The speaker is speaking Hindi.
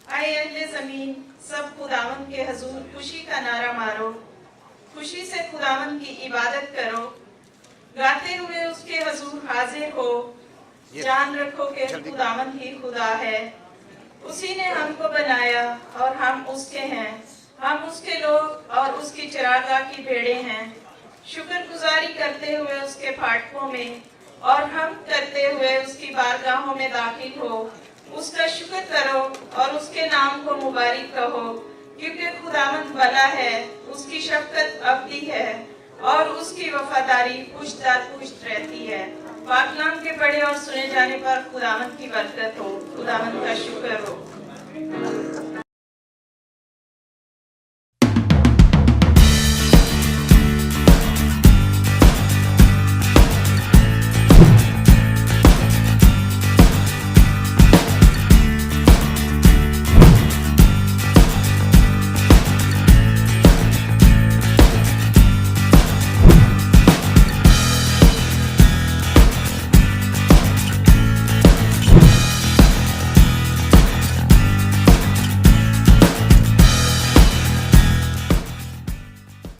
आए अहले ज़मीन, सब खुदावंद के हजूर खुशी का नारा मारो, खुशी से खुदावंद की इबादत करो, गाते हुए उसके हजूर हाजिर हो, जान रखो कि खुदावंद ही खुदा है। उसी ने हमको बनाया और हम उसके हैं, हम उसके लोग और उसकी चरागाह की भेड़ें हैं। शुक्रगुजारी करते हुए उसके फाटकों में और हम करते हुए उसकी बारगाहों में दाखिल हो। उसका शुक्र करो और उसके नाम को मुबारक कहो, क्योंकि खुदावंद भला है, उसकी शफकत अबदी है और उसकी वफादारी पुश्त दर पुश्त रहती है। पाकलाम के पढ़े और सुने जाने पर खुदावंद की बरकत हो, खुदावंद का शुक्र हो।